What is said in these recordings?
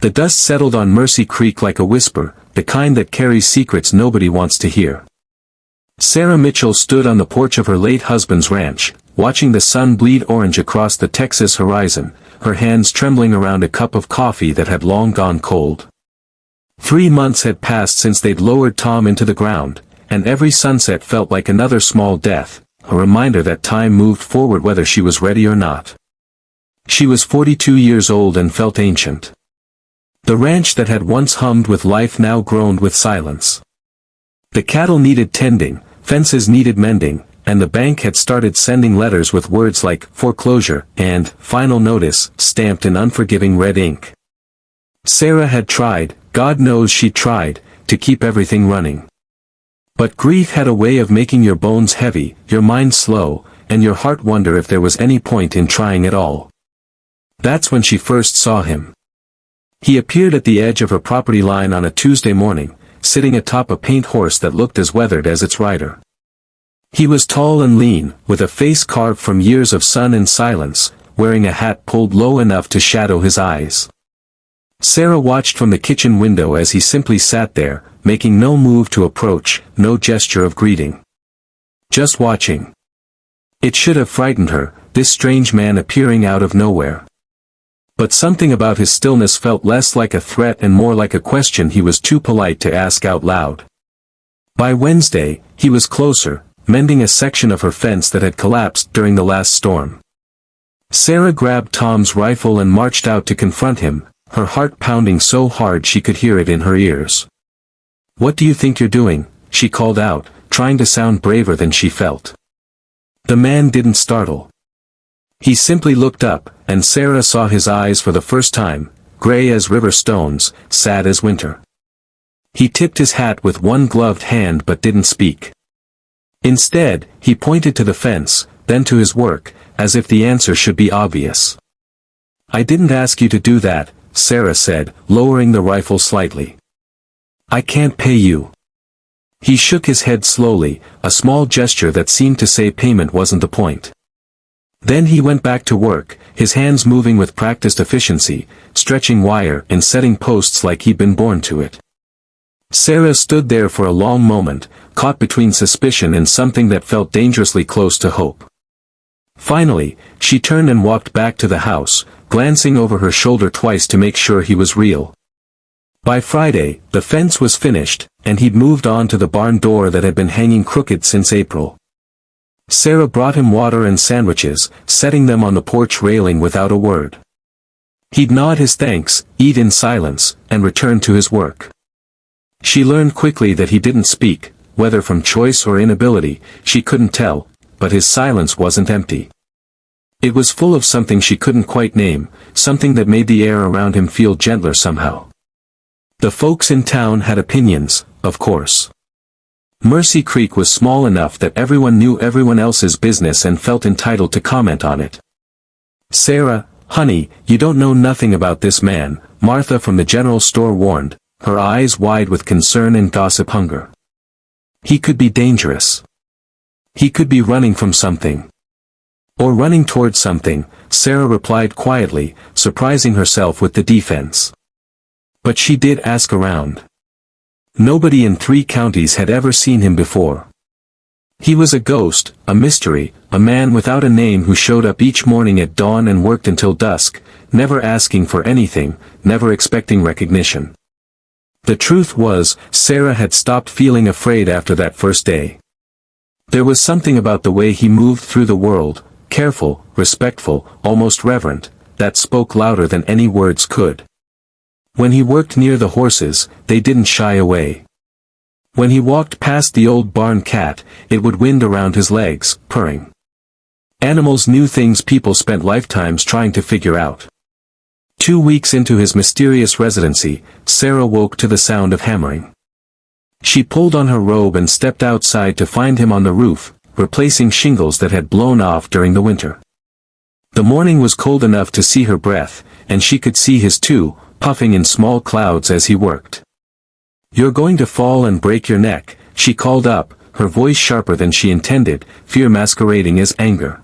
The dust settled on Mercy Creek like a whisper, the kind that carries secrets nobody wants to hear. Sarah Mitchell stood on the porch of her late husband's ranch, watching the sun bleed orange across the Texas horizon, her hands trembling around a cup of coffee that had long gone cold. 3 months had passed since they'd lowered Tom into the ground, and every sunset felt like another small death, a reminder that time moved forward whether she was ready or not. She was 42 years old and felt ancient. The ranch that had once hummed with life now groaned with silence. The cattle needed tending, fences needed mending, and the bank had started sending letters with words like foreclosure and final notice stamped in unforgiving red ink. Sarah had tried, God knows she tried, to keep everything running. But grief had a way of making your bones heavy, your mind slow, and your heart wonder if there was any point in trying at all. That's when she first saw him. He appeared at the edge of her property line on a Tuesday morning, sitting atop a paint horse that looked as weathered as its rider. He was tall and lean, with a face carved from years of sun and silence, wearing a hat pulled low enough to shadow his eyes. Sarah watched from the kitchen window as he simply sat there, making no move to approach, no gesture of greeting. Just watching. It should have frightened her, this strange man appearing out of nowhere. But something about his stillness felt less like a threat and more like a question he was too polite to ask out loud. By Wednesday, he was closer, mending a section of her fence that had collapsed during the last storm. Sarah grabbed Tom's rifle and marched out to confront him, her heart pounding so hard she could hear it in her ears. "What do you think you're doing?" she called out, trying to sound braver than she felt. The man didn't startle. He simply looked up, and Sarah saw his eyes for the first time, gray as river stones, sad as winter. He tipped his hat with one gloved hand but didn't speak. Instead, he pointed to the fence, then to his work, as if the answer should be obvious. "I didn't ask you to do that," Sarah said, lowering the rifle slightly. "I can't pay you." He shook his head slowly, a small gesture that seemed to say payment wasn't the point. Then he went back to work, his hands moving with practiced efficiency, stretching wire and setting posts like he'd been born to it. Sarah stood there for a long moment, caught between suspicion and something that felt dangerously close to hope. Finally, she turned and walked back to the house, glancing over her shoulder twice to make sure he was real. By Friday, the fence was finished, and he'd moved on to the barn door that had been hanging crooked since April. Sarah brought him water and sandwiches, setting them on the porch railing without a word. He'd nod his thanks, eat in silence, and return to his work. She learned quickly that he didn't speak, whether from choice or inability, she couldn't tell, but his silence wasn't empty. It was full of something she couldn't quite name, something that made the air around him feel gentler somehow. The folks in town had opinions, of course. Mercy Creek was small enough that everyone knew everyone else's business and felt entitled to comment on it. "Sarah, honey, you don't know nothing about this man," Martha from the general store warned, her eyes wide with concern and gossip hunger. "He could be dangerous. He could be running from something. Or running towards something," Sarah replied quietly, surprising herself with the defense. But she did ask around. Nobody in 3 counties had ever seen him before. He was a ghost, a mystery, a man without a name who showed up each morning at dawn and worked until dusk, never asking for anything, never expecting recognition. The truth was, Sarah had stopped feeling afraid after that first day. There was something about the way he moved through the world, careful, respectful, almost reverent, that spoke louder than any words could. When he worked near the horses, they didn't shy away. When he walked past the old barn cat, it would wind around his legs, purring. Animals knew things people spent lifetimes trying to figure out. 2 weeks into his mysterious residency, Sarah woke to the sound of hammering. She pulled on her robe and stepped outside to find him on the roof, replacing shingles that had blown off during the winter. The morning was cold enough to see her breath, and she could see his too, puffing in small clouds as he worked. "You're going to fall and break your neck," she called up, her voice sharper than she intended, fear masquerading as anger.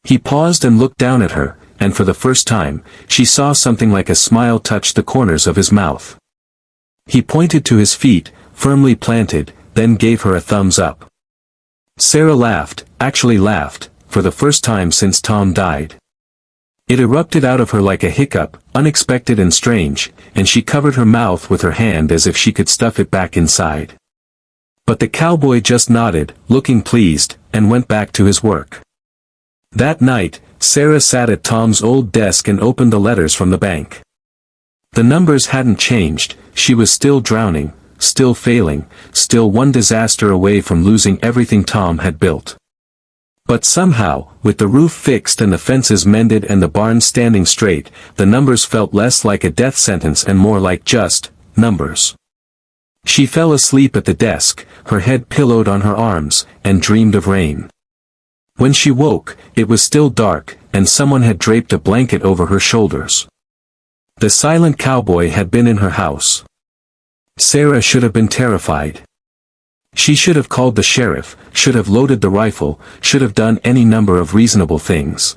He paused and looked down at her, and for the first time, she saw something like a smile touch the corners of his mouth. He pointed to his feet, firmly planted, then gave her a thumbs up. Sarah laughed, actually laughed, for the first time since Tom died. It erupted out of her like a hiccup, unexpected and strange, and she covered her mouth with her hand as if she could stuff it back inside. But the cowboy just nodded, looking pleased, and went back to his work. That night, Sarah sat at Tom's old desk and opened the letters from the bank. The numbers hadn't changed, she was still drowning, still failing, still one disaster away from losing everything Tom had built. But somehow, with the roof fixed and the fences mended and the barn standing straight, the numbers felt less like a death sentence and more like just numbers. She fell asleep at the desk, her head pillowed on her arms, and dreamed of rain. When she woke, it was still dark, and someone had draped a blanket over her shoulders. The silent cowboy had been in her house. Sarah should have been terrified. She should have called the sheriff, should have loaded the rifle, should have done any number of reasonable things.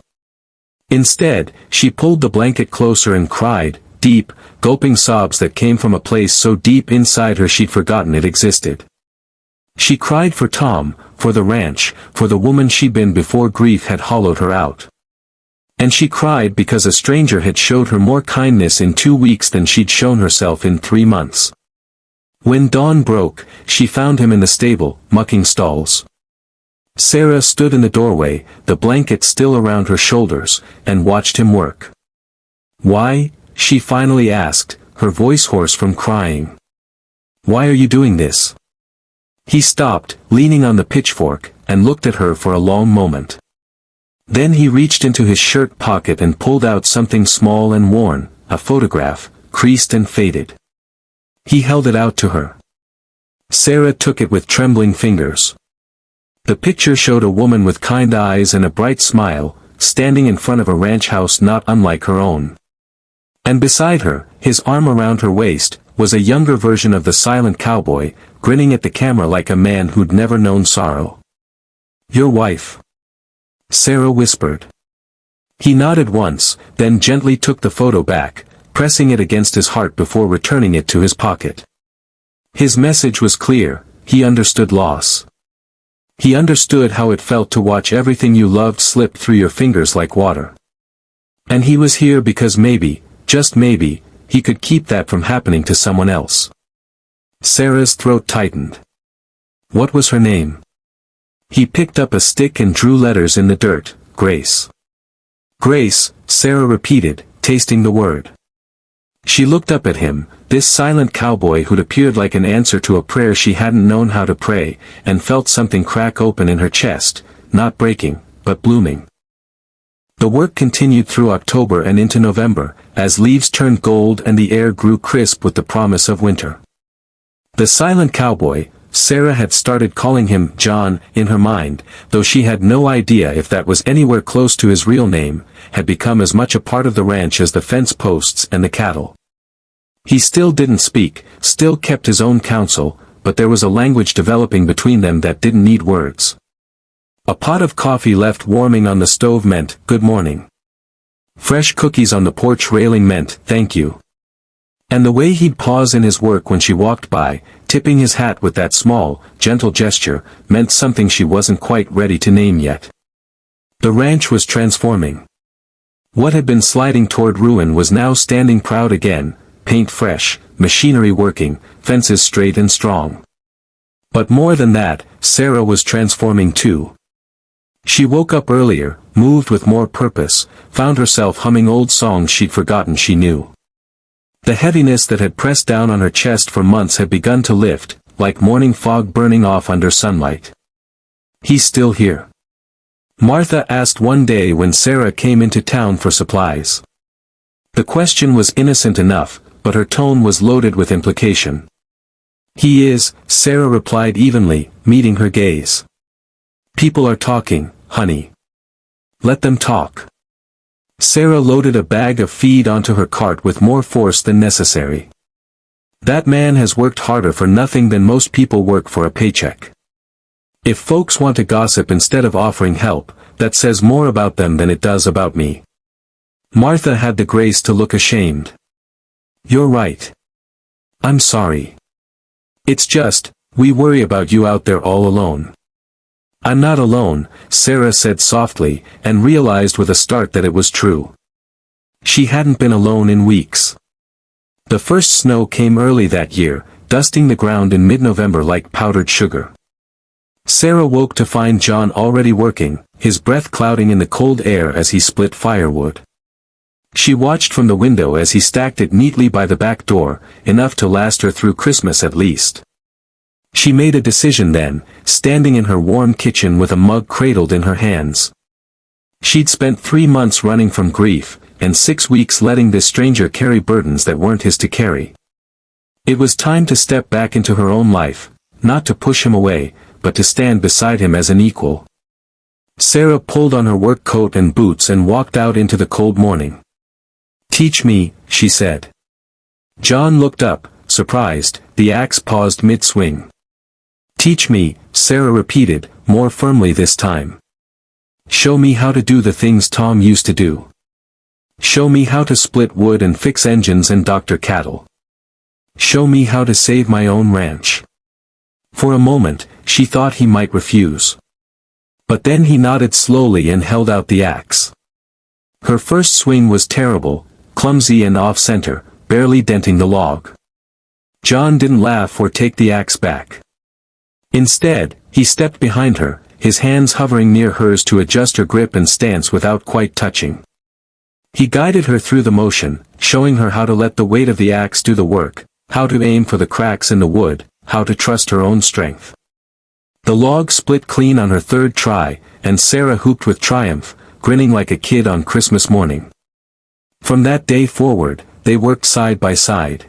Instead, she pulled the blanket closer and cried, deep, gulping sobs that came from a place so deep inside her she'd forgotten it existed. She cried for Tom, for the ranch, for the woman she'd been before grief had hollowed her out. And she cried because a stranger had showed her more kindness in 2 weeks than she'd shown herself in 3 months. When dawn broke, she found him in the stable, mucking stalls. Sarah stood in the doorway, the blanket still around her shoulders, and watched him work. "Why?" she finally asked, her voice hoarse from crying. "Why are you doing this?" He stopped, leaning on the pitchfork, and looked at her for a long moment. Then he reached into his shirt pocket and pulled out something small and worn, a photograph, creased and faded. He held it out to her. Sarah took it with trembling fingers. The picture showed a woman with kind eyes and a bright smile, standing in front of a ranch house not unlike her own. And beside her, his arm around her waist, was a younger version of the silent cowboy, grinning at the camera like a man who'd never known sorrow. "Your wife," Sarah whispered. He nodded once, then gently took the photo back, pressing it against his heart before returning it to his pocket. His message was clear, he understood loss. He understood how it felt to watch everything you loved slip through your fingers like water. And he was here because maybe, just maybe, he could keep that from happening to someone else. Sarah's throat tightened. What was her name? He picked up a stick and drew letters in the dirt, Grace. Grace, Sarah repeated, tasting the word. She looked up at him, this silent cowboy who'd appeared like an answer to a prayer she hadn't known how to pray, and felt something crack open in her chest, not breaking, but blooming. The work continued through October and into November, as leaves turned gold and the air grew crisp with the promise of winter. The silent cowboy, Sarah had started calling him John in her mind, though she had no idea if that was anywhere close to his real name, had become as much a part of the ranch as the fence posts and the cattle. He still didn't speak, still kept his own counsel, but there was a language developing between them that didn't need words. A pot of coffee left warming on the stove meant, good morning. Fresh cookies on the porch railing meant, thank you. And the way he'd pause in his work when she walked by, tipping his hat with that small, gentle gesture, meant something she wasn't quite ready to name yet. The ranch was transforming. What had been sliding toward ruin was now standing proud again, paint fresh, machinery working, fences straight and strong. But more than that, Sarah was transforming too. She woke up earlier, moved with more purpose, found herself humming old songs she'd forgotten she knew. The heaviness that had pressed down on her chest for months had begun to lift, like morning fog burning off under sunlight. He's still here? Martha asked one day when Sarah came into town for supplies. The question was innocent enough, but her tone was loaded with implication. He is, Sarah replied evenly, meeting her gaze. People are talking, honey. Let them talk. Sarah loaded a bag of feed onto her cart with more force than necessary. That man has worked harder for nothing than most people work for a paycheck. If folks want to gossip instead of offering help, that says more about them than it does about me. Martha had the grace to look ashamed. "You're right. I'm sorry. It's just, we worry about you out there all alone." "I'm not alone," Sarah said softly, and realized with a start that it was true. She hadn't been alone in weeks. The first snow came early that year, dusting the ground in mid-November like powdered sugar. Sarah woke to find John already working, his breath clouding in the cold air as he split firewood. She watched from the window as he stacked it neatly by the back door, enough to last her through Christmas at least. She made a decision then, standing in her warm kitchen with a mug cradled in her hands. She'd spent 3 months running from grief, and 6 weeks letting this stranger carry burdens that weren't his to carry. It was time to step back into her own life, not to push him away, but to stand beside him as an equal. Sarah pulled on her work coat and boots and walked out into the cold morning. "Teach me," she said. John looked up, surprised, the axe paused mid-swing. "Teach me," Sarah repeated, more firmly this time. "Show me how to do the things Tom used to do. Show me how to split wood and fix engines and doctor cattle. Show me how to save my own ranch." For a moment, she thought he might refuse. But then he nodded slowly and held out the axe. Her first swing was terrible, clumsy and off-center, barely denting the log. John didn't laugh or take the axe back. Instead, he stepped behind her, his hands hovering near hers to adjust her grip and stance without quite touching. He guided her through the motion, showing her how to let the weight of the axe do the work, how to aim for the cracks in the wood, how to trust her own strength. The log split clean on her third try, and Sarah whooped with triumph, grinning like a kid on Christmas morning. From that day forward, they worked side by side.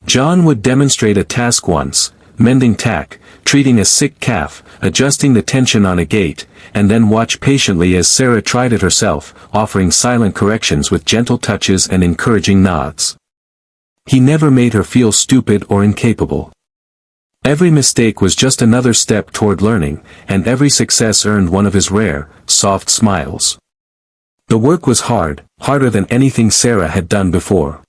John would demonstrate a task once, mending tack, treating a sick calf, adjusting the tension on a gate, and then watch patiently as Sarah tried it herself, offering silent corrections with gentle touches and encouraging nods. He never made her feel stupid or incapable. Every mistake was just another step toward learning, and every success earned one of his rare, soft smiles. The work was hard, harder than anything Sarah had done before.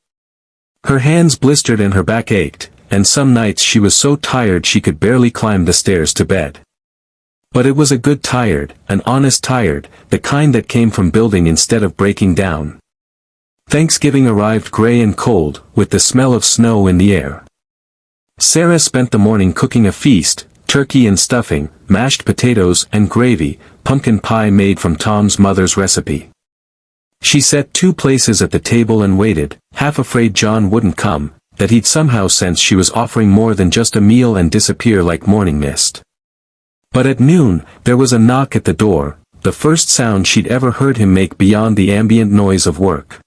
Her hands blistered and her back ached, and some nights she was so tired she could barely climb the stairs to bed. But it was a good tired, an honest tired, the kind that came from building instead of breaking down. Thanksgiving arrived gray and cold, with the smell of snow in the air. Sarah spent the morning cooking a feast, turkey and stuffing, mashed potatoes and gravy, pumpkin pie made from Tom's mother's recipe. She set 2 places at the table and waited, half afraid John wouldn't come, that he'd somehow sense she was offering more than just a meal and disappear like morning mist. But at noon, there was a knock at the door, the first sound she'd ever heard him make beyond the ambient noise of work.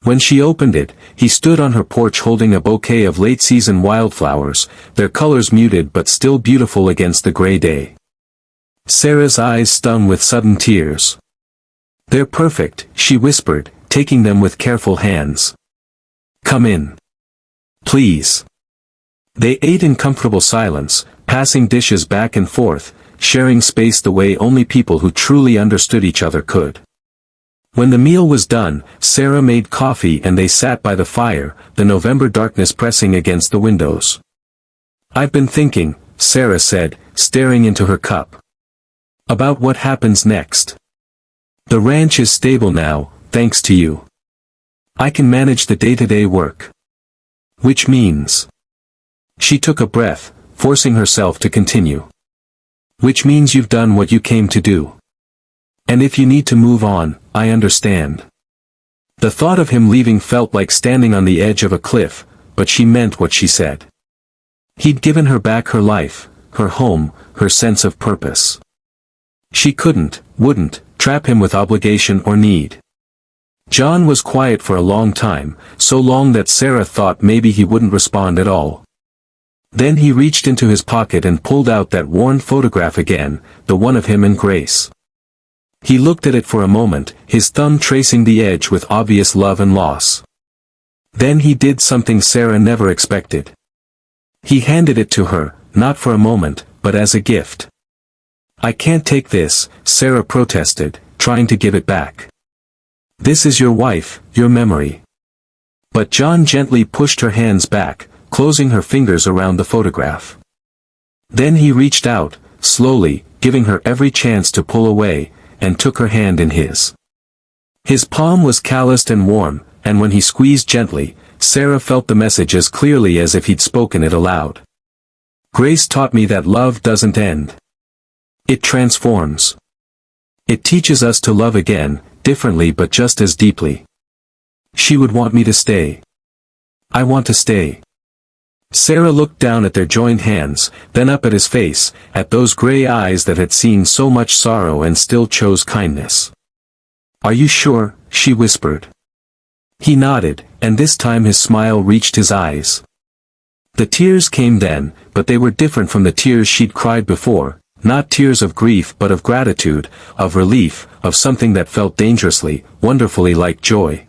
When she opened it, he stood on her porch holding a bouquet of late-season wildflowers, their colors muted but still beautiful against the gray day. Sarah's eyes stung with sudden tears. "They're perfect," she whispered, taking them with careful hands. "Come in. Please." They ate in comfortable silence, passing dishes back and forth, sharing space the way only people who truly understood each other could. When the meal was done, Sarah made coffee and they sat by the fire, the November darkness pressing against the windows. "I've been thinking," Sarah said, staring into her cup. "About what happens next. The ranch is stable now, thanks to you. I can manage the day-to-day work. Which means..." She took a breath, forcing herself to continue. "Which means you've done what you came to do. And if you need to move on, I understand." The thought of him leaving felt like standing on the edge of a cliff, but she meant what she said. He'd given her back her life, her home, her sense of purpose. She wouldn't, trap him with obligation or need. John was quiet for a long time, so long that Sarah thought maybe he wouldn't respond at all. Then he reached into his pocket and pulled out that worn photograph again, the one of him and Grace. He looked at it for a moment, his thumb tracing the edge with obvious love and loss. Then he did something Sarah never expected. He handed it to her, not for a moment, but as a gift. "I can't take this," Sarah protested, trying to give it back. This is your wife, your memory. But John gently pushed her hands back, closing her fingers around the photograph. Then he reached out, slowly, giving her every chance to pull away, and took her hand in his. His palm was calloused and warm, and when he squeezed gently, Sarah felt the message as clearly as if he'd spoken it aloud. Grace taught me that love doesn't end. It transforms. It teaches us to love again, differently but just as deeply. She would want me to stay. I want to stay. Sarah looked down at their joined hands, then up at his face, at those gray eyes that had seen so much sorrow and still chose kindness. Are you sure? She whispered. He nodded, and this time his smile reached his eyes. The tears came then, but they were different from the tears she'd cried before, not tears of grief but of gratitude, of relief, of something that felt dangerously, wonderfully like joy.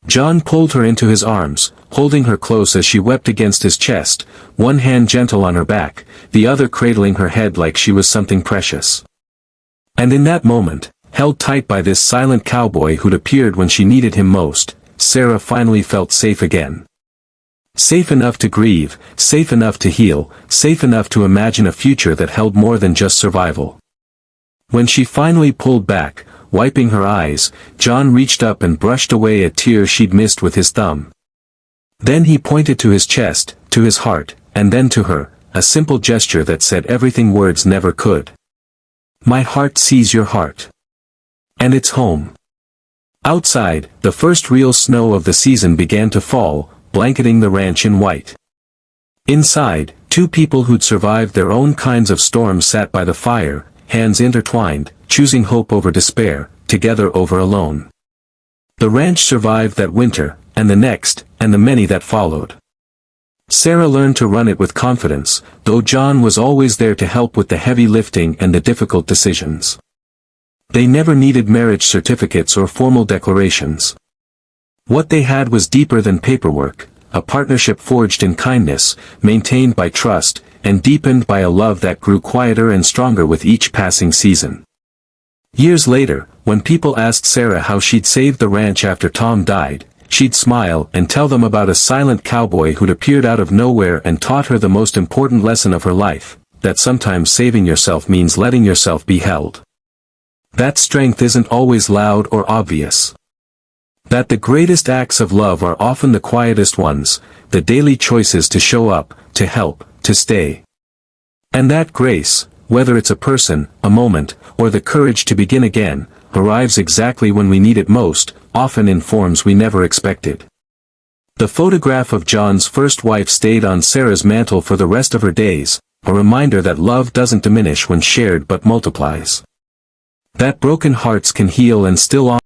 John pulled her into his arms, holding her close as she wept against his chest, one hand gentle on her back, the other cradling her head like she was something precious. And in that moment, held tight by this silent cowboy who'd appeared when she needed him most, Sarah finally felt safe again. Safe enough to grieve, safe enough to heal, safe enough to imagine a future that held more than just survival. When she finally pulled back, wiping her eyes, John reached up and brushed away a tear she'd missed with his thumb. Then he pointed to his chest, to his heart, and then to her, a simple gesture that said everything words never could. My heart sees your heart. And it's home. Outside, the first real snow of the season began to fall, blanketing the ranch in white. Inside, two people who'd survived their own kinds of storms sat by the fire, hands intertwined, choosing hope over despair, together over alone. The ranch survived that winter, and the next, and the many that followed. Sarah learned to run it with confidence, though John was always there to help with the heavy lifting and the difficult decisions. They never needed marriage certificates or formal declarations. What they had was deeper than paperwork, a partnership forged in kindness, maintained by trust, and deepened by a love that grew quieter and stronger with each passing season. Years later, when people asked Sarah how she'd saved the ranch after Tom died, she'd smile and tell them about a silent cowboy who'd appeared out of nowhere and taught her the most important lesson of her life, that sometimes saving yourself means letting yourself be held. That strength isn't always loud or obvious. That the greatest acts of love are often the quietest ones, the daily choices to show up, to help, to stay. And that grace, whether it's a person, a moment, or the courage to begin again, arrives exactly when we need it most, often in forms we never expected. The photograph of John's first wife stayed on Sarah's mantle for the rest of her days, a reminder that love doesn't diminish when shared but multiplies. That broken hearts can heal and still